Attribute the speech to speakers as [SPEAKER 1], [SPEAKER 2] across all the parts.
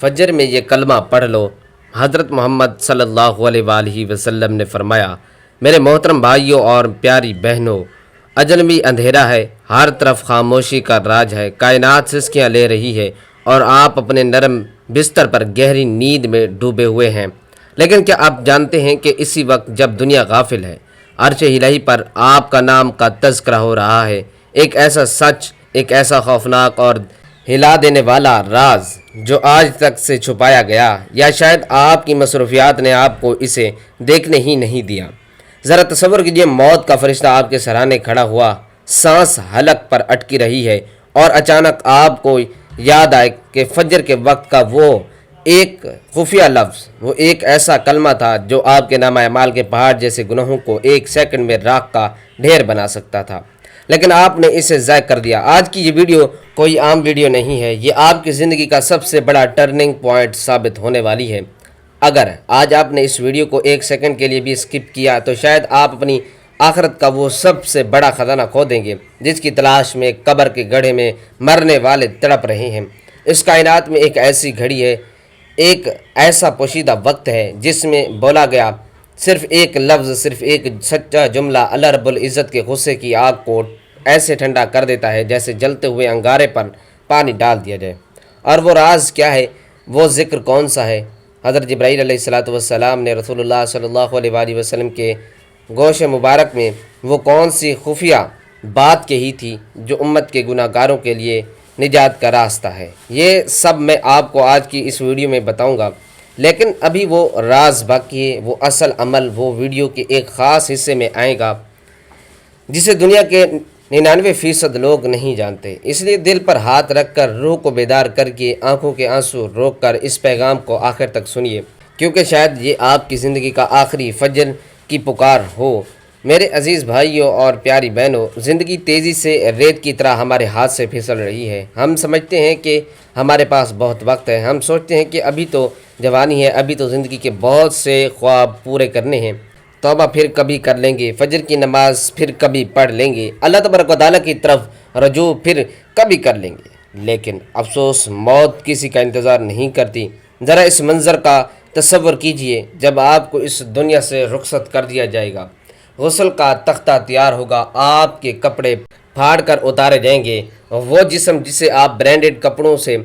[SPEAKER 1] فجر میں یہ کلمہ پڑھ لو۔ حضرت محمد صلی اللہ علیہ وآلہ وسلم نے فرمایا، میرے محترم بھائیوں اور پیاری بہنوں، اجل میں اندھیرا ہے، ہر طرف خاموشی کا راج ہے، کائنات سسکیاں لے رہی ہے اور آپ اپنے نرم بستر پر گہری نیند میں ڈوبے ہوئے ہیں۔ لیکن کیا آپ جانتے ہیں کہ اسی وقت جب دنیا غافل ہے، عرش الہی پر آپ کا نام کا تذکرہ ہو رہا ہے، ایک ایسا سچ، ایک ایسا خوفناک اور ہلا دینے والا راز جو آج تک سے چھپایا گیا، یا شاید آپ کی مصروفیات نے آپ کو اسے دیکھنے ہی نہیں دیا۔ ذرا تصور کیجیے، موت کا فرشتہ آپ کے سرانے کھڑا ہوا، سانس حلق پر اٹکی رہی ہے، اور اچانک آپ کو یاد آئے کہ فجر کے وقت کا وہ ایک خفیہ لفظ، وہ ایک ایسا کلمہ تھا جو آپ کے نامہ اعمال کے پہاڑ جیسے گناہوں کو ایک سیکنڈ میں راکھ کا ڈھیر بنا سکتا تھا، لیکن آپ نے اسے ضائع کر دیا۔ آج کی یہ ویڈیو کوئی عام ویڈیو نہیں ہے، یہ آپ کی زندگی کا سب سے بڑا ٹرننگ پوائنٹ ثابت ہونے والی ہے۔ اگر آج آپ نے اس ویڈیو کو ایک سیکنڈ کے لیے بھی اسکپ کیا تو شاید آپ اپنی آخرت کا وہ سب سے بڑا خزانہ کھو دیں گے جس کی تلاش میں قبر کے گڑھے میں مرنے والے تڑپ رہے ہیں۔ اس کائنات میں ایک ایسی گھڑی ہے، ایک ایسا پوشیدہ وقت ہے جس میں بولا گیا صرف ایک لفظ، صرف ایک سچا جملہ اللہ رب العزت کے غصے کی آگ کو ایسے ٹھنڈا کر دیتا ہے جیسے جلتے ہوئے انگارے پر پانی ڈال دیا جائے۔ اور وہ راز کیا ہے، وہ ذکر کون سا ہے؟ حضرت جبرائیل علیہ السلام نے رسول اللہ صلی اللہ علیہ وآلہ وسلم کے گوش مبارک میں وہ کون سی خفیہ بات کہی تھی جو امت کے گناہ گاروں کے لیے نجات کا راستہ ہے؟ یہ سب میں آپ کو آج کی اس ویڈیو میں بتاؤں گا، لیکن ابھی وہ راز باقی ہے، وہ اصل عمل وہ ویڈیو کے ایک خاص حصے میں آئے گا جسے دنیا کے 99% لوگ نہیں جانتے۔ اس لیے دل پر ہاتھ رکھ کر، روح کو بیدار کر کے، آنکھوں کے آنسو روک کر اس پیغام کو آخر تک سنیے، کیونکہ شاید یہ آپ کی زندگی کا آخری فجر کی پکار ہو۔ میرے عزیز بھائیوں اور پیاری بہنوں، زندگی تیزی سے ریت کی طرح ہمارے ہاتھ سے پھسل رہی ہے۔ ہم سمجھتے ہیں کہ ہمارے پاس بہت وقت ہے، ہم سوچتے ہیں کہ ابھی تو جوانی ہے، ابھی تو زندگی کے بہت سے خواب پورے کرنے ہیں، توبہ پھر کبھی کر لیں گے، فجر کی نماز پھر کبھی پڑھ لیں گے، اللہ تبارک و تعالیٰ کی طرف رجوع پھر کبھی کر لیں گے۔ لیکن افسوس، موت کسی کا انتظار نہیں کرتی۔ ذرا اس منظر کا تصور کیجئے، جب آپ کو اس دنیا سے رخصت کر دیا جائے گا، غسل کا تختہ تیار ہوگا، آپ کے کپڑے پھاڑ کر اتارے جائیں گے، وہ جسم جسے آپ برانڈڈ کپڑوں سے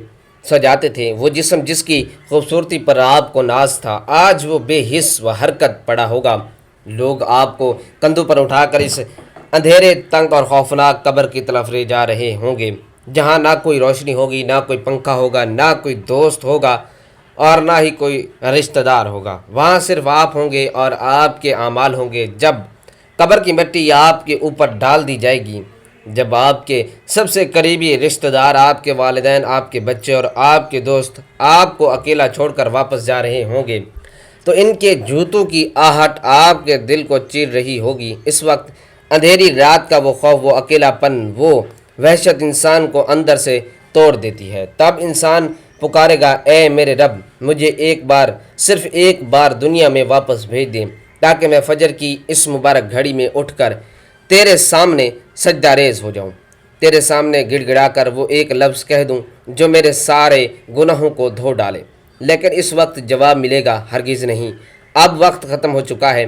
[SPEAKER 1] سجاتے تھے، وہ جسم جس کی خوبصورتی پر آپ کو ناز تھا، آج وہ بے حس و حرکت پڑا ہوگا۔ لوگ آپ کو کندھوں پر اٹھا کر اس اندھیرے، تنگ اور خوفناک قبر کی طرف لے جا رہے ہوں گے، جہاں نہ کوئی روشنی ہوگی، نہ کوئی پنکھا ہوگا، نہ کوئی دوست ہوگا اور نہ ہی کوئی رشتہ دار ہوگا۔ وہاں صرف آپ ہوں گے اور آپ کے اعمال ہوں گے۔ جب قبر کی مٹی آپ کے اوپر ڈال دی جائے گی، جب آپ کے سب سے قریبی رشتہ دار، آپ کے والدین، آپ کے بچے اور آپ کے دوست آپ کو اکیلا چھوڑ کر واپس جا رہے ہوں گے، تو ان کے جوتوں کی آہٹ آپ کے دل کو چیر رہی ہوگی۔ اس وقت اندھیری رات کا وہ خوف، وہ اکیلا پن، وہ وحشت انسان کو اندر سے توڑ دیتی ہے۔ تب انسان پکارے گا، اے میرے رب، مجھے ایک بار، صرف ایک بار دنیا میں واپس بھیج دیں، تاکہ میں فجر کی اس مبارک گھڑی میں اٹھ کر تیرے سامنے سجدہ ریز ہو جاؤں، تیرے سامنے گڑ گڑا کر وہ ایک لفظ کہہ دوں جو میرے سارے گناہوں کو دھو ڈالے۔ لیکن اس وقت جواب ملے گا، ہرگز نہیں، اب وقت ختم ہو چکا ہے۔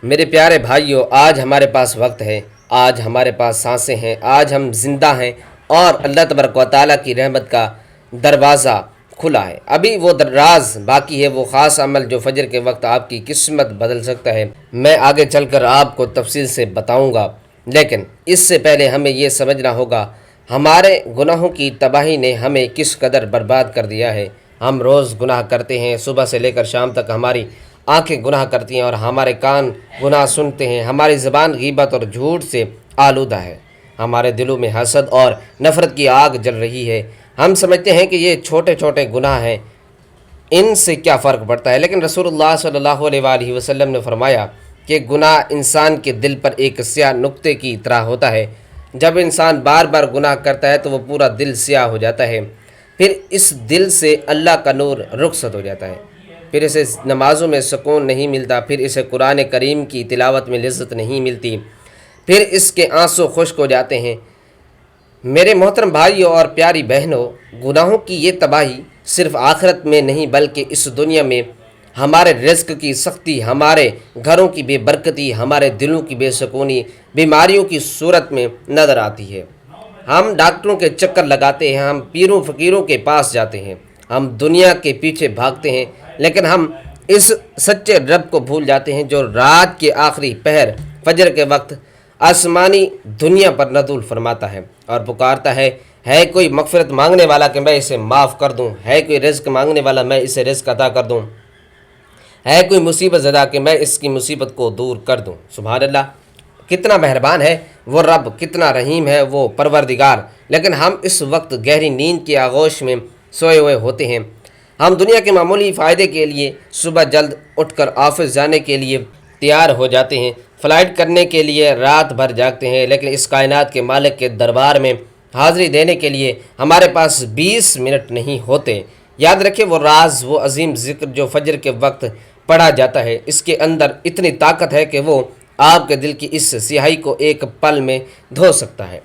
[SPEAKER 1] میرے پیارے بھائیوں، آج ہمارے پاس وقت ہے، آج ہمارے پاس سانسیں ہیں، آج ہم زندہ ہیں اور اللہ تبارک و تعالیٰ کی رحمت کا دروازہ کھلا ہے۔ ابھی وہ راز باقی ہے، وہ خاص عمل جو فجر کے وقت آپ کی قسمت بدل سکتا ہے۔ میں آگے چل کر آپ کو تفصیل سے بتاؤں گا، لیکن اس سے پہلے ہمیں یہ سمجھنا ہوگا ہمارے گناہوں کی تباہی نے ہمیں کس قدر برباد کر دیا ہے۔ ہم روز گناہ کرتے ہیں، صبح سے لے کر شام تک ہماری آنکھیں گناہ کرتی ہیں اور ہمارے کان گناہ سنتے ہیں، ہماری زبان غیبت اور جھوٹ سے آلودہ ہے، ہمارے دلوں میں حسد اور نفرت کی آگ جل رہی ہے۔ ہم سمجھتے ہیں کہ یہ چھوٹے چھوٹے گناہ ہیں، ان سے کیا فرق پڑتا ہے، لیکن رسول اللہ صلی اللہ علیہ وآلہ وسلم نے فرمایا کہ گناہ انسان کے دل پر ایک سیاہ نقطے کی طرح ہوتا ہے۔ جب انسان بار بار گناہ کرتا ہے تو وہ پورا دل سیاہ ہو جاتا ہے، پھر اس دل سے اللہ کا نور رخصت ہو جاتا ہے، پھر اسے نمازوں میں سکون نہیں ملتا، پھر اسے قرآن کریم کی تلاوت میں لذت نہیں ملتی، پھر اس کے آنسو خشک ہو جاتے ہیں، میرے محترم بھائیوں اور پیاری بہنوں، گناہوں کی یہ تباہی صرف آخرت میں نہیں بلکہ اس دنیا میں ہمارے رزق کی سختی، ہمارے گھروں کی بے برکتی، ہمارے دلوں کی بے سکونی، بیماریوں کی صورت میں نظر آتی ہے۔ ہم ڈاکٹروں کے چکر لگاتے ہیں، ہم پیروں فقیروں کے پاس جاتے ہیں، ہم دنیا کے پیچھے بھاگتے ہیں، لیکن ہم اس سچے رب کو بھول جاتے ہیں جو رات کے آخری پہر فجر کے وقت آسمانی دنیا پر نزول فرماتا ہے اور پکارتا ہے کوئی مغفرت مانگنے والا کہ میں اسے معاف کر دوں، ہے کوئی رزق مانگنے والا میں اسے رزق عطا کر دوں، ہے کوئی مصیبت زدہ کہ میں اس کی مصیبت کو دور کر دوں۔ سبحان اللہ، کتنا مہربان ہے وہ رب، کتنا رحیم ہے وہ پروردگار، لیکن ہم اس وقت گہری نیند کی آغوش میں سوئے ہوئے ہوتے ہیں۔ ہم دنیا کے معمولی فائدے کے لیے صبح جلد اٹھ کر آفس جانے کے لیے تیار ہو جاتے ہیں، فلائٹ کرنے کے لیے رات بھر جاگتے ہیں، لیکن اس کائنات کے مالک کے دربار میں حاضری دینے کے لیے ہمارے پاس 20 منٹ نہیں ہوتے۔ یاد رکھیں وہ راز، وہ عظیم ذکر جو فجر کے وقت پڑھا جاتا ہے، اس کے اندر اتنی طاقت ہے کہ وہ آپ کے دل کی اس سیاہی کو ایک پل میں دھو سکتا ہے۔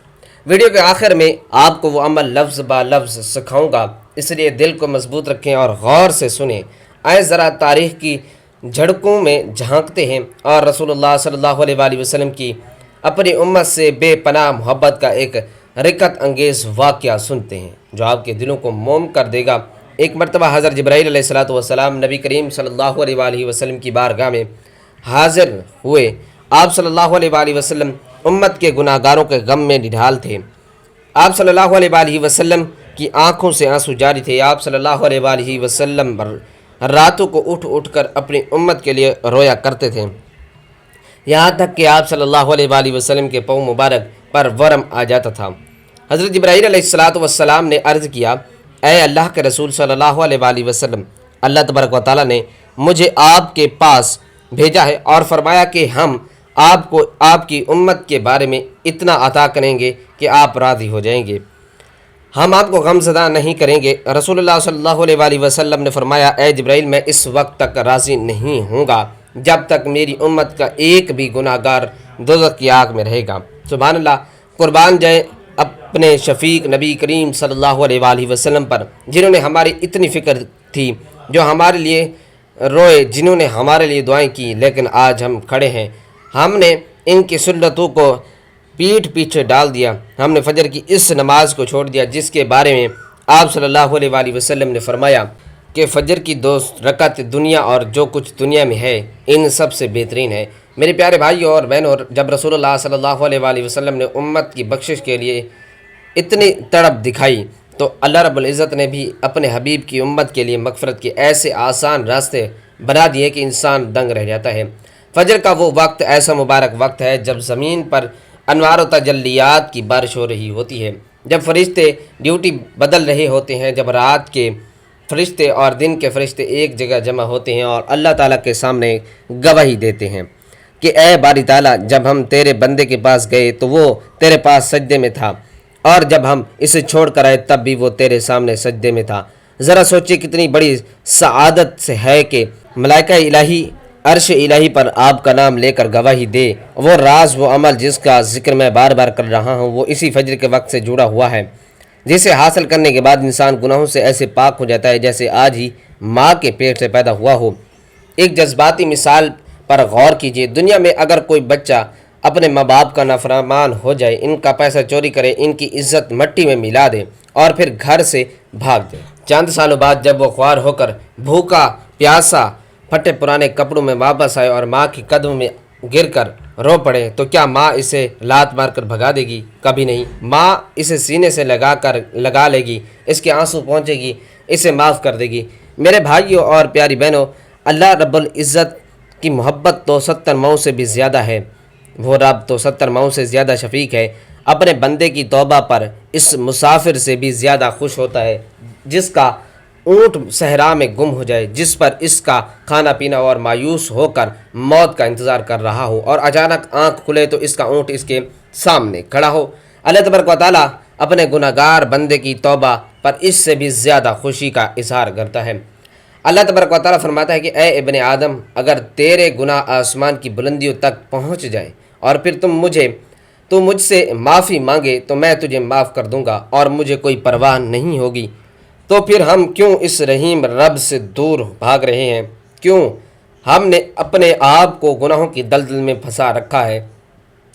[SPEAKER 1] ویڈیو کے آخر میں آپ کو وہ عمل لفظ با لفظ سکھاؤں گا، اس لیے دل کو مضبوط رکھیں اور غور سے سنیں۔ آئیں ذرا تاریخ کی جھڑکوں میں جھانکتے ہیں اور رسول اللہ صلی اللہ علیہ وآلہ وسلم کی اپنی امت سے بے پناہ محبت کا ایک رکت انگیز واقعہ سنتے ہیں جو آپ کے دلوں کو موم کر دے گا۔ ایک مرتبہ حضرت جبرائیل علیہ السلام نبی کریم صلی اللہ علیہ وآلہ وسلم کی بارگاہ میں حاضر ہوئے۔ آپ صلی اللہ علیہ وآلہ وسلم امت کے گناہ گاروں کے غم میں نڈھال تھے۔ آپ صلی اللہ علیہ وآلہ وسلم کی آنکھوں سے آنسو جاری تھے۔ آپ صلی اللہ علیہ وآلہ وسلم راتوں کو اٹھ اٹھ کر اپنی امت کے لیے رویا کرتے تھے، یہاں تک کہ آپ صلی اللہ علیہ وآلہ وسلم کے پاؤں مبارک پر ورم آ جاتا تھا۔ حضرت جبرائیل علیہ السلام نے عرض کیا، اے اللہ کے رسول صلی اللہ علیہ وآلہ وسلم، اللہ تبارک و تعالیٰ نے مجھے آپ کے پاس بھیجا ہے اور فرمایا کہ ہم آپ کو آپ کی امت کے بارے میں اتنا عطا کریں گے کہ آپ راضی ہو جائیں گے، ہم آپ کو غم زدہ نہیں کریں گے۔ رسول اللہ صلی اللہ علیہ وآلہ وسلم نے فرمایا، اے جبرائیل، میں اس وقت تک راضی نہیں ہوں گا جب تک میری امت کا ایک بھی گناہ گار دوزخ کی آگ میں رہے گا۔ سبحان اللہ، قربان جائیں اپنے شفیق نبی کریم صلی اللہ علیہ وآلہ وسلم پر، جنہوں نے ہماری اتنی فکر تھی، جو ہمارے لیے روئے، جنہوں نے ہمارے لیے دعائیں کی، لیکن آج ہم کھڑے ہیں، ہم نے ان کی سنتوں کو پیٹھ پیچھے ڈال دیا، ہم نے فجر کی اس نماز کو چھوڑ دیا جس کے بارے میں آپ صلی اللہ علیہ وآلہ وسلم نے فرمایا کہ فجر کی 2 رکعت دنیا اور جو کچھ دنیا میں ہے ان سب سے بہترین ہے۔ میرے پیارے بھائیوں اور بہنوں، جب رسول اللہ صلی اللہ علیہ وآلہ وسلم نے امت کی بخشش کے لیے اتنی تڑپ دکھائی تو اللہ رب العزت نے بھی اپنے حبیب کی امت کے لیے مغفرت کے ایسے آسان راستے بنا دیے کہ انسان دنگ رہ جاتا ہے۔ فجر کا وہ وقت ایسا مبارک وقت ہے جب زمین پر انوار و تجلیات کی بارش ہو رہی ہوتی ہے، جب فرشتے ڈیوٹی بدل رہے ہوتے ہیں، جب رات کے فرشتے اور دن کے فرشتے ایک جگہ جمع ہوتے ہیں اور اللہ تعالیٰ کے سامنے گواہی دیتے ہیں کہ اے باری تعالیٰ، جب ہم تیرے بندے کے پاس گئے تو وہ تیرے پاس سجدے میں تھا، اور جب ہم اسے چھوڑ کر آئے تب بھی وہ تیرے سامنے سجدے میں تھا۔ ذرا سوچیں کتنی بڑی سعادت سے ہے کہ ملائکہ الہی عرش الہی پر آپ کا نام لے کر گواہی دے۔ وہ راز، وہ عمل جس کا ذکر میں بار بار کر رہا ہوں، وہ اسی فجر کے وقت سے جڑا ہوا ہے، جسے حاصل کرنے کے بعد انسان گناہوں سے ایسے پاک ہو جاتا ہے جیسے آج ہی ماں کے پیٹ سے پیدا ہوا ہو۔ ایک جذباتی مثال پر غور کیجیے، دنیا میں اگر کوئی بچہ اپنے ماں باپ کا نافرمان ہو جائے، ان کا پیسہ چوری کرے، ان کی عزت مٹی میں ملا دے اور پھر گھر سے بھاگ جائے، چند سالوں بعد جب وہ خوار ہو کر بھوکا پیاسا پھٹے پرانے کپڑوں میں واپس آئے اور ماں کی قدموں میں گر کر رو پڑے، تو کیا ماں اسے لات مار کر بھگا دے گی؟ کبھی نہیں۔ ماں اسے سینے سے لگا لے گی، اس کے آنسو پہنچے گی، اسے معاف کر دے گی۔ میرے بھائیوں اور پیاری بہنوں، اللہ رب العزت کی محبت تو 70 ماؤں سے بھی زیادہ ہے، وہ رب تو 70 ماؤں سے زیادہ شفیق ہے، اپنے بندے کی توبہ پر اس مسافر سے بھی زیادہ خوش ہوتا ہے جس کا اونٹ صحرا میں گم ہو جائے، جس پر اس کا کھانا پینا اور مایوس ہو کر موت کا انتظار کر رہا ہو اور اچانک آنکھ کھلے تو اس کا اونٹ اس کے سامنے کھڑا ہو۔ اللہ تبارک و تعالیٰ اپنے گناہ گار بندے کی توبہ پر اس سے بھی زیادہ خوشی کا اظہار کرتا ہے۔ اللہ تبارک و تعالیٰ فرماتا ہے کہ اے ابن آدم، اگر تیرے گناہ آسمان کی بلندیوں تک پہنچ جائے اور پھر تم مجھے تو مجھ سے معافی مانگے تو میں تجھے معاف کر دوں گا اور مجھے کوئی پرواہ نہیں ہوگی۔ تو پھر ہم کیوں اس رحیم رب سے دور بھاگ رہے ہیں؟ کیوں ہم نے اپنے آپ کو گناہوں کی دلدل میں پھنسا رکھا ہے؟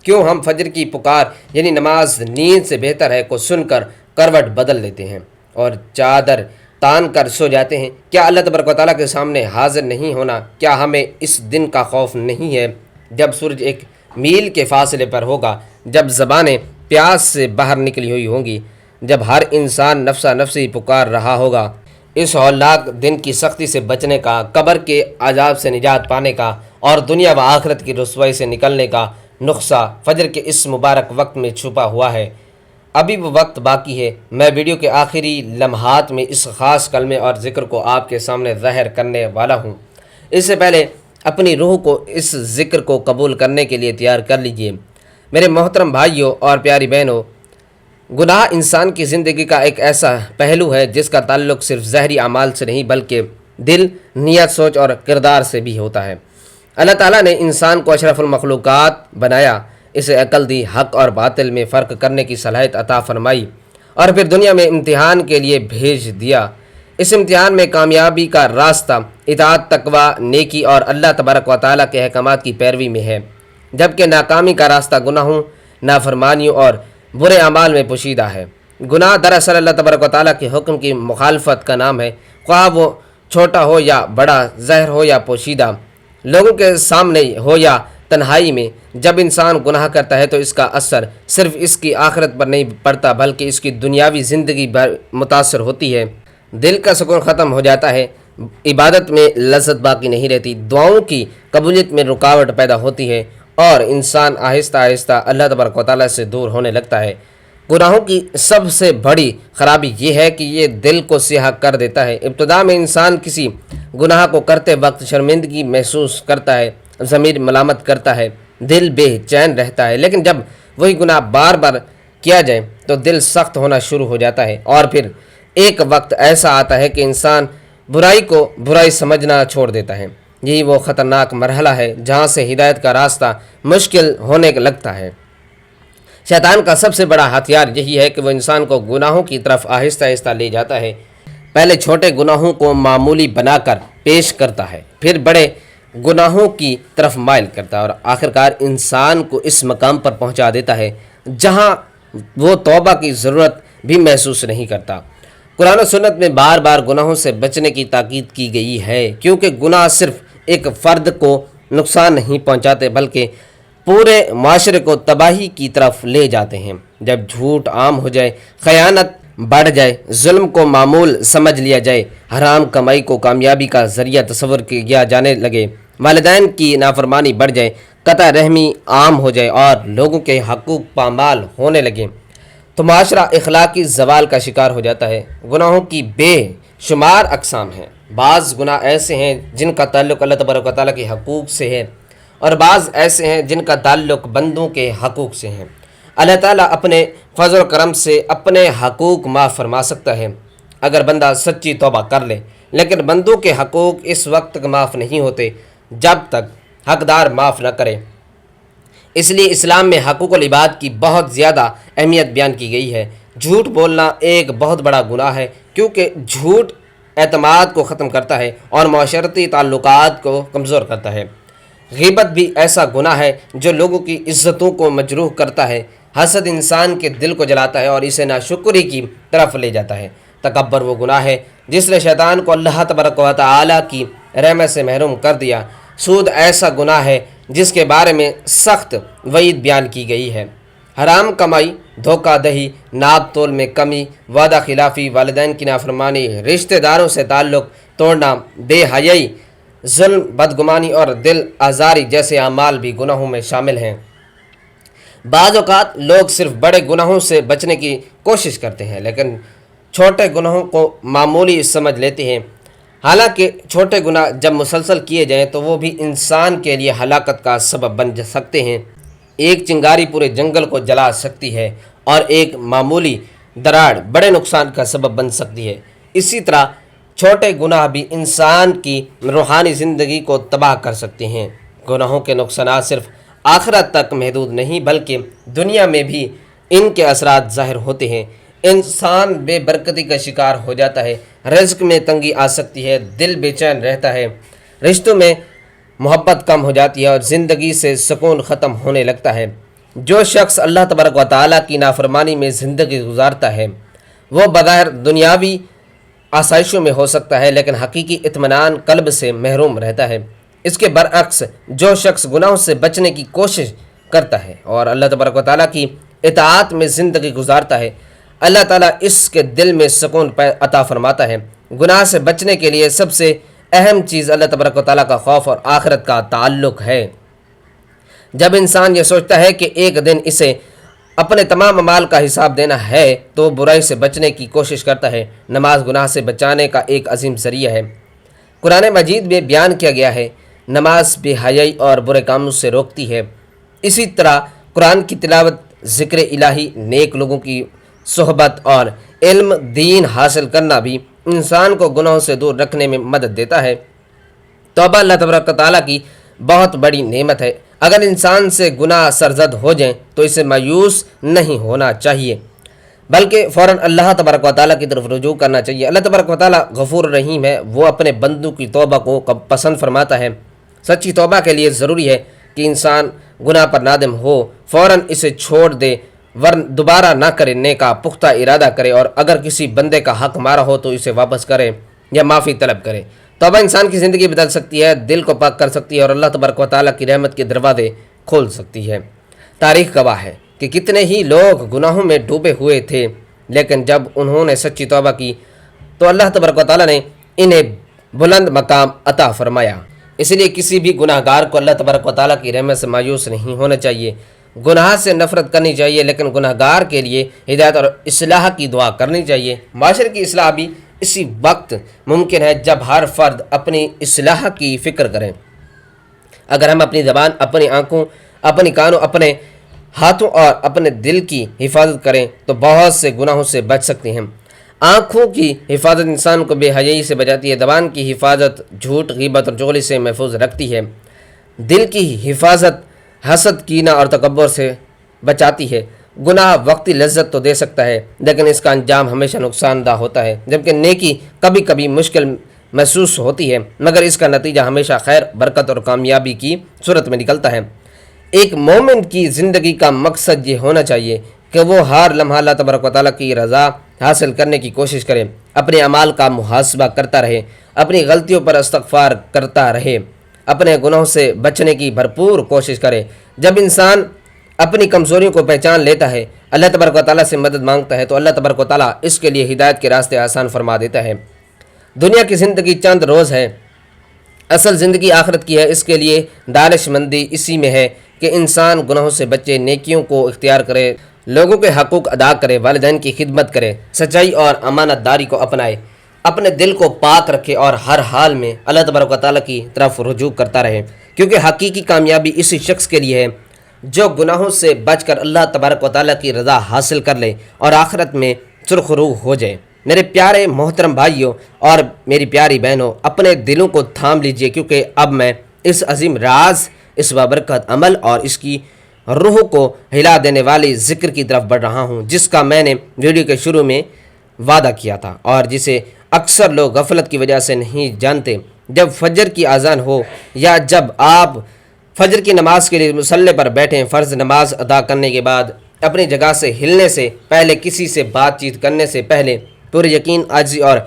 [SPEAKER 1] کیوں ہم فجر کی پکار یعنی نماز نیند سے بہتر ہے کو سن کر کروٹ بدل لیتے ہیں اور چادر تان کر سو جاتے ہیں؟ کیا اللہ تبارک و تعالیٰ کے سامنے حاضر نہیں ہونا، کیا ہمیں اس دن کا خوف نہیں ہے جب سورج ایک میل کے فاصلے پر ہوگا، جب زبانیں پیاس سے باہر نکلی ہوئی ہوں گی، جب ہر انسان نفسا نفسی پکار رہا ہوگا؟ اس ہولناک دن کی سختی سے بچنے کا، قبر کے عذاب سے نجات پانے کا اور دنیا و آخرت کی رسوائی سے نکلنے کا نسخہ فجر کے اس مبارک وقت میں چھپا ہوا ہے۔ ابھی وہ وقت باقی ہے۔ میں ویڈیو کے آخری لمحات میں اس خاص کلمے اور ذکر کو آپ کے سامنے ظاہر کرنے والا ہوں۔ اس سے پہلے اپنی روح کو اس ذکر کو قبول کرنے کے لیے تیار کر لیجئے۔ میرے محترم بھائیوں اور پیاری بہنوں، گناہ انسان کی زندگی کا ایک ایسا پہلو ہے جس کا تعلق صرف ظاہری اعمال سے نہیں بلکہ دل، نیت، سوچ اور کردار سے بھی ہوتا ہے۔ اللہ تعالیٰ نے انسان کو اشرف المخلوقات بنایا، اسے عقل دی، حق اور باطل میں فرق کرنے کی صلاحیت عطا فرمائی اور پھر دنیا میں امتحان کے لیے بھیج دیا۔ اس امتحان میں کامیابی کا راستہ اطاعت، تقوی، نیکی اور اللہ تبارک و تعالیٰ کے احکامات کی پیروی میں ہے، جبکہ ناکامی کا راستہ گناہوں، نافرمانیوں اور برے اعمال میں پوشیدہ ہے۔ گناہ دراصل اللہ تبارک و تعالیٰ کے حکم کی مخالفت کا نام ہے، خواہ وہ چھوٹا ہو یا بڑا، ظاہر ہو یا پوشیدہ، لوگوں کے سامنے ہو یا تنہائی میں۔ جب انسان گناہ کرتا ہے تو اس کا اثر صرف اس کی آخرت پر نہیں پڑتا بلکہ اس کی دنیاوی زندگی پر متاثر ہوتی ہے۔ دل کا سکون ختم ہو جاتا ہے، عبادت میں لذت باقی نہیں رہتی، دعاؤں کی قبولیت میں رکاوٹ پیدا ہوتی ہے اور انسان آہستہ آہستہ اللہ تبارک و تعالیٰ سے دور ہونے لگتا ہے۔ گناہوں کی سب سے بڑی خرابی یہ ہے کہ یہ دل کو سیاہ کر دیتا ہے۔ ابتدا میں انسان کسی گناہ کو کرتے وقت شرمندگی محسوس کرتا ہے، ضمیر ملامت کرتا ہے، دل بے چین رہتا ہے، لیکن جب وہی گناہ بار بار کیا جائے تو دل سخت ہونا شروع ہو جاتا ہے اور پھر ایک وقت ایسا آتا ہے کہ انسان برائی کو برائی سمجھنا چھوڑ دیتا ہے۔ یہی وہ خطرناک مرحلہ ہے جہاں سے ہدایت کا راستہ مشکل ہونے لگتا ہے۔ شیطان کا سب سے بڑا ہتھیار یہی ہے کہ وہ انسان کو گناہوں کی طرف آہستہ آہستہ لے جاتا ہے۔ پہلے چھوٹے گناہوں کو معمولی بنا کر پیش کرتا ہے، پھر بڑے گناہوں کی طرف مائل کرتا ہے اور آخرکار انسان کو اس مقام پر پہنچا دیتا ہے جہاں وہ توبہ کی ضرورت بھی محسوس نہیں کرتا۔ قرآن و سنت میں بار بار گناہوں سے بچنے کی تاکید کی گئی ہے، کیونکہ گناہ صرف ایک فرد کو نقصان نہیں پہنچاتے بلکہ پورے معاشرے کو تباہی کی طرف لے جاتے ہیں۔ جب جھوٹ عام ہو جائے، خیانت بڑھ جائے، ظلم کو معمول سمجھ لیا جائے، حرام کمائی کو کامیابی کا ذریعہ تصور کیا جانے لگے، والدین کی نافرمانی بڑھ جائے، قطع رحمی عام ہو جائے اور لوگوں کے حقوق پامال ہونے لگے، تو معاشرہ اخلاقی زوال کا شکار ہو جاتا ہے۔ گناہوں کی بے شمار اقسام ہیں۔ بعض گناہ ایسے ہیں جن کا تعلق اللہ تبارک و تعالیٰ کے حقوق سے ہے اور بعض ایسے ہیں جن کا تعلق بندوں کے حقوق سے ہیں۔ اللہ تعالیٰ اپنے فضل و کرم سے اپنے حقوق معاف فرما سکتا ہے اگر بندہ سچی توبہ کر لے، لیکن بندوں کے حقوق اس وقت تک معاف نہیں ہوتے جب تک حقدار معاف نہ کرے۔ اس لیے اسلام میں حقوق العباد کی بہت زیادہ اہمیت بیان کی گئی ہے۔ جھوٹ بولنا ایک بہت بڑا گناہ ہے کیونکہ جھوٹ اعتماد کو ختم کرتا ہے اور معاشرتی تعلقات کو کمزور کرتا ہے۔ غیبت بھی ایسا گناہ ہے جو لوگوں کی عزتوں کو مجروح کرتا ہے۔ حسد انسان کے دل کو جلاتا ہے اور اسے ناشکری کی طرف لے جاتا ہے۔ تکبر وہ گناہ ہے جس نے شیطان کو اللہ تبارک و تعالیٰ کی رحمت سے محروم کر دیا۔ سود ایسا گناہ ہے جس کے بارے میں سخت وعید بیان کی گئی ہے۔ حرام کمائی، دھوکہ دہی، ناپ تول میں کمی، وعدہ خلافی، والدین کی نافرمانی، رشتہ داروں سے تعلق توڑنا، بے حیائی، ظلم، بدگمانی اور دل آزاری جیسے اعمال بھی گناہوں میں شامل ہیں۔ بعض اوقات لوگ صرف بڑے گناہوں سے بچنے کی کوشش کرتے ہیں لیکن چھوٹے گناہوں کو معمولی سمجھ لیتے ہیں، حالانکہ چھوٹے گناہ جب مسلسل کیے جائیں تو وہ بھی انسان کے لیے ہلاکت کا سبب بن سکتے ہیں۔ ایک چنگاری پورے جنگل کو جلا سکتی ہے اور ایک معمولی دراڑ بڑے نقصان کا سبب بن سکتی ہے۔ اسی طرح چھوٹے گناہ بھی انسان کی روحانی زندگی کو تباہ کر سکتے ہیں۔ گناہوں کے نقصانات صرف آخرت تک محدود نہیں بلکہ دنیا میں بھی ان کے اثرات ظاہر ہوتے ہیں۔ انسان بے برکتی کا شکار ہو جاتا ہے، رزق میں تنگی آ سکتی ہے، دل بے چین رہتا ہے، رشتوں میں محبت کم ہو جاتی ہے اور زندگی سے سکون ختم ہونے لگتا ہے۔ جو شخص اللہ تبارک و تعالیٰ کی نافرمانی میں زندگی گزارتا ہے وہ بظاہر دنیاوی آسائشوں میں ہو سکتا ہے لیکن حقیقی اطمینان قلب سے محروم رہتا ہے۔ اس کے برعکس جو شخص گناہوں سے بچنے کی کوشش کرتا ہے اور اللہ تبارک و تعالیٰ کی اطاعت میں زندگی گزارتا ہے، اللہ تعالیٰ اس کے دل میں سکون عطا فرماتا ہے۔ گناہ سے بچنے کے لیے سب سے اہم چیز اللہ تبارک و تعالیٰ کا خوف اور آخرت کا تعلق ہے۔ جب انسان یہ سوچتا ہے کہ ایک دن اسے اپنے تمام اعمال کا حساب دینا ہے تو برائی سے بچنے کی کوشش کرتا ہے۔ نماز گناہ سے بچانے کا ایک عظیم ذریعہ ہے۔ قرآن مجید میں بیان کیا گیا ہے نماز بے حیائی اور برے کاموں سے روکتی ہے۔ اسی طرح قرآن کی تلاوت، ذکر الہی، نیک لوگوں کی صحبت اور علم دین حاصل کرنا بھی انسان کو گناہوں سے دور رکھنے میں مدد دیتا ہے۔ توبہ اللہ تبارک و تعالیٰ کی بہت بڑی نعمت ہے۔ اگر انسان سے گناہ سرزد ہو جائیں تو اسے مایوس نہیں ہونا چاہیے بلکہ فوراً اللہ تبارک و تعالیٰ کی طرف رجوع کرنا چاہیے۔ اللہ تبارک و تعالیٰ غفور رحیم ہے، وہ اپنے بندوں کی توبہ کو پسند فرماتا ہے۔ سچی توبہ کے لیے ضروری ہے کہ انسان گناہ پر نادم ہو، فوراً اسے چھوڑ دے، ورنہ دوبارہ نہ کرنے کا پختہ ارادہ کرے، اور اگر کسی بندے کا حق مارا ہو تو اسے واپس کرے یا معافی طلب کرے۔ توبہ انسان کی زندگی بدل سکتی ہے، دل کو پاک کر سکتی ہے اور اللہ تبارک و تعالیٰ کی رحمت کے دروازے کھول سکتی ہے۔ تاریخ گواہ ہے کہ کتنے ہی لوگ گناہوں میں ڈوبے ہوئے تھے لیکن جب انہوں نے سچی توبہ کی تو اللہ تبارک و تعالیٰ نے انہیں بلند مقام عطا فرمایا۔ اس لیے کسی بھی گناہ گار کو اللہ تبارک و تعالیٰ کی رحمت سے مایوس نہیں ہونا چاہیے۔ گناہ سے نفرت کرنی چاہیے لیکن گناہ گار کے لیے ہدایت اور اصلاح کی دعا کرنی چاہیے۔ معاشرے کی اصلاح بھی اسی وقت ممکن ہے جب ہر فرد اپنی اصلاح کی فکر کرے۔ اگر ہم اپنی زبان، اپنی آنکھوں، اپنی کانوں، اپنے ہاتھوں اور اپنے دل کی حفاظت کریں تو بہت سے گناہوں سے بچ سکتے ہیں۔ آنکھوں کی حفاظت انسان کو بے حیائی سے بچاتی ہے، زبان کی حفاظت جھوٹ، غیبت اور چغلی سے محفوظ رکھتی ہے، دل کی حفاظت حسد، کینہ اور تکبر سے بچاتی ہے۔ گناہ وقتی لذت تو دے سکتا ہے لیکن اس کا انجام ہمیشہ نقصان دہ ہوتا ہے، جبکہ نیکی کبھی کبھی مشکل محسوس ہوتی ہے مگر اس کا نتیجہ ہمیشہ خیر، برکت اور کامیابی کی صورت میں نکلتا ہے۔ ایک مومن کی زندگی کا مقصد یہ ہونا چاہیے کہ وہ ہر لمحہ اللہ تبارک و تعالیٰ کی رضا حاصل کرنے کی کوشش کرے، اپنے اعمال کا محاسبہ کرتا رہے، اپنی غلطیوں پر استغفار کرتا رہے، اپنے گناہوں سے بچنے کی بھرپور کوشش کرے۔ جب انسان اپنی کمزوریوں کو پہچان لیتا ہے، اللہ تبارک و تعالیٰ سے مدد مانگتا ہے تو اللہ تبارک و تعالیٰ اس کے لیے ہدایت کے راستے آسان فرما دیتا ہے۔ دنیا کی زندگی چند روز ہے، اصل زندگی آخرت کی ہے۔ اس کے لیے دانش مندی اسی میں ہے کہ انسان گناہوں سے بچے، نیکیوں کو اختیار کرے، لوگوں کے حقوق ادا کرے، والدین کی خدمت کرے، سچائی اور امانت داری کو اپنائے، اپنے دل کو پاک رکھے اور ہر حال میں اللہ تبارک و تعالیٰ کی طرف رجوع کرتا رہے، کیونکہ حقیقی کامیابی اسی شخص کے لیے ہے جو گناہوں سے بچ کر اللہ تبارک و تعالیٰ کی رضا حاصل کر لے اور آخرت میں سرخ روح ہو جائے۔ میرے پیارے محترم بھائیوں اور میری پیاری بہنوں، اپنے دلوں کو تھام لیجئے کیونکہ اب میں اس عظیم راز، اس بابرکت عمل اور اس کی روح کو ہلا دینے والی ذکر کی طرف بڑھ رہا ہوں جس کا میں نے ویڈیو کے شروع میں وعدہ کیا تھا اور جسے اکثر لوگ غفلت کی وجہ سے نہیں جانتے۔ جب فجر کی اذان ہو یا جب آپ فجر کی نماز کے لیے مصلی پر بیٹھیں، فرض نماز ادا کرنے کے بعد اپنی جگہ سے ہلنے سے پہلے، کسی سے بات چیت کرنے سے پہلے پورے یقین، عاجزی اور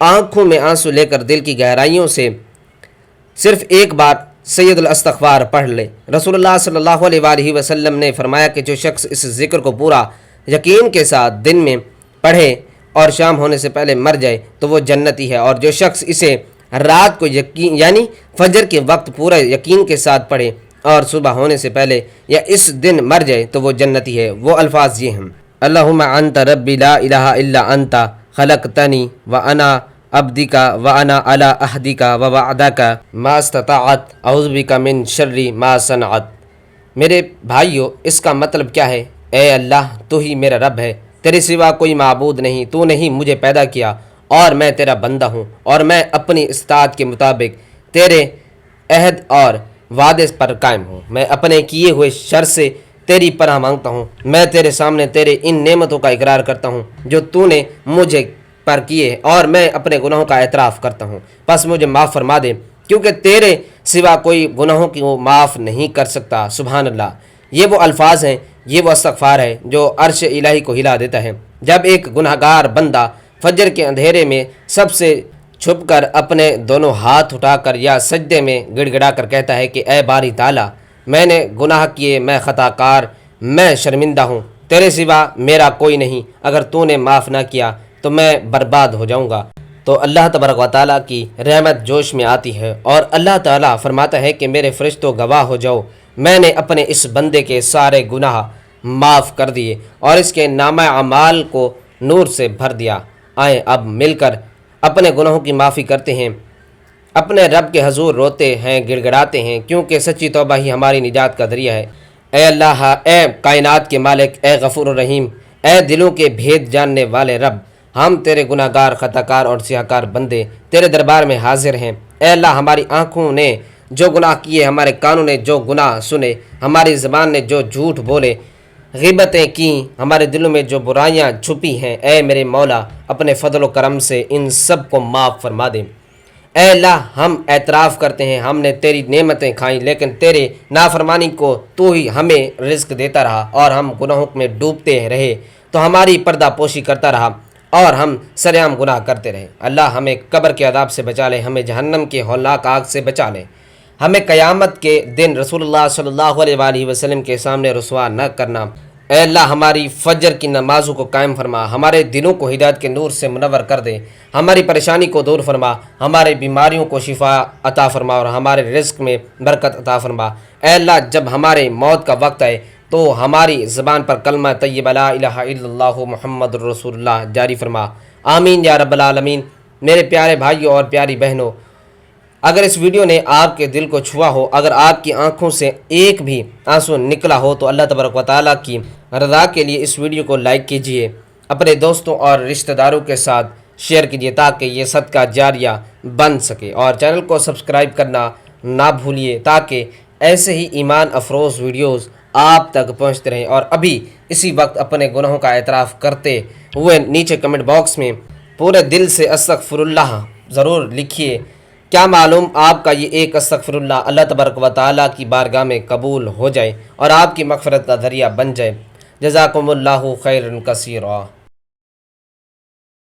[SPEAKER 1] آنکھوں میں آنسو لے کر دل کی گہرائیوں سے صرف ایک بار سید الاستغفار پڑھ لے۔ رسول اللہ صلی اللہ علیہ وآلہ وسلم نے فرمایا کہ جو شخص اس ذکر کو پورا یقین کے ساتھ دن میں پڑھے اور شام ہونے سے پہلے مر جائے تو وہ جنتی ہے، اور جو شخص اسے رات کو یقین یعنی فجر کے وقت پورا یقین کے ساتھ پڑھے اور صبح ہونے سے پہلے یا اس دن مر جائے تو وہ جنتی ہے۔ وہ الفاظ یہ ہیں: اللہم انت ربی لا الہ الا انت خلقتنی وانا عبدک وانا علی عہدک ووعدک ما استطعت اعوذ بک من شر ما صنعت۔ میرے بھائیو، اس کا مطلب کیا ہے؟ اے اللہ، تو ہی میرا رب ہے، تیرے سوا کوئی معبود نہیں، تو نے ہی مجھے پیدا کیا اور میں تیرا بندہ ہوں، اور میں اپنی استطاعت کے مطابق تیرے عہد اور وعدے پر قائم ہوں، میں اپنے کیے ہوئے شر سے تیری پناہ مانگتا ہوں، میں تیرے سامنے تیرے ان نعمتوں کا اقرار کرتا ہوں جو تو نے مجھے پر کیے، اور میں اپنے گناہوں کا اعتراف کرتا ہوں، بس مجھے معاف فرما دے، کیونکہ تیرے سوا کوئی گناہوں کی وہ معاف نہیں کر سکتا۔ سبحان اللہ، یہ وہ الفاظ ہیں، یہ وہ استغفار ہے جو عرش الہی کو ہلا دیتا ہے۔ جب ایک گناہگار بندہ فجر کے اندھیرے میں سب سے چھپ کر اپنے دونوں ہاتھ اٹھا کر یا سجدے میں گڑ گڑا کر کہتا ہے کہ اے باری تعالیٰ، میں نے گناہ کیے، میں خطا کار، میں شرمندہ ہوں، تیرے سوا میرا کوئی نہیں، اگر تو نے معاف نہ کیا تو میں برباد ہو جاؤں گا، تو اللہ تبارک و تعالیٰ کی رحمت جوش میں آتی ہے، اور اللہ تعالیٰ فرماتا ہے کہ میرے فرشتوں گواہ ہو جاؤ، میں نے اپنے اس بندے کے سارے گناہ معاف کر دیے اور اس کے نامہ اعمال کو نور سے بھر دیا۔ آئیں اب مل کر اپنے گناہوں کی معافی کرتے ہیں، اپنے رب کے حضور روتے ہیں، گڑ گڑاتے ہیں، کیونکہ سچی توبہ ہی ہماری نجات کا ذریعہ ہے۔ اے اللہ، اے کائنات کے مالک، اے غفور الرحیم، اے دلوں کے بھید جاننے والے رب، ہم تیرے گناہ گار، خطا کار اور سیاہ کار بندے تیرے دربار میں حاضر ہیں۔ اے اللہ، ہماری آنکھوں نے جو گناہ کیے، ہمارے کانوں نے جو گناہ سنے، ہماری زبان نے جو جھوٹ بولے، غیبتیں کیں، ہمارے دلوں میں جو برائیاں چھپی ہیں، اے میرے مولا، اپنے فضل و کرم سے ان سب کو معاف فرما دے۔ اے اللہ، ہم اعتراف کرتے ہیں ہم نے تیری نعمتیں کھائیں، لیکن تیرے نافرمانی کو تو ہی ہمیں رزق دیتا رہا اور ہم گناہوں میں ڈوبتے رہے، تو ہماری پردہ پوشی کرتا رہا اور ہم سرعام گناہ کرتے رہے۔ اللہ، ہمیں قبر کے عذاب سے بچا لے، ہمیں جہنم کے ہولناک آگ سے بچا لے، ہمیں قیامت کے دن رسول اللہ صلی اللہ علیہ وآلہ وسلم کے سامنے رسوا نہ کرنا۔ اے اللہ، ہماری فجر کی نمازوں کو قائم فرما، ہمارے دلوں کو ہدایت کے نور سے منور کر دے، ہماری پریشانی کو دور فرما، ہمارے بیماریوں کو شفا عطا فرما اور ہمارے رزق میں برکت عطا فرما۔ اے اللہ، جب ہمارے موت کا وقت آئے تو ہماری زبان پر کلمہ طیبہ لا الہ الا اللہ محمد الرسول اللہ جاری فرما۔ آمین یا رب العالمین۔ میرے پیارے بھائیوں اور پیاری بہنوں، اگر اس ویڈیو نے آپ کے دل کو چھوا ہو، اگر آپ کی آنکھوں سے ایک بھی آنسو نکلا ہو، تو اللہ تبارک و تعالیٰ کی رضا کے لیے اس ویڈیو کو لائک کیجئے، اپنے دوستوں اور رشتہ داروں کے ساتھ شیئر کیجئے تاکہ یہ صدقہ جاریہ بن سکے، اور چینل کو سبسکرائب کرنا نہ بھولیے تاکہ ایسے ہی ایمان افروز ویڈیوز آپ تک پہنچتے رہیں۔ اور ابھی اسی وقت اپنے گناہوں کا اعتراف کرتے ہوئے نیچے کمنٹ باکس میں پورے دل سے استغفر اللہ ضرور لکھیے، کیا معلوم آپ کا یہ ایک استغفر اللہ تبارک و تعالیٰ کی بارگاہ میں قبول ہو جائے اور آپ کی مغفرت کا ذریعہ بن جائے۔ جزاکم اللہ خیرا کثیرا۔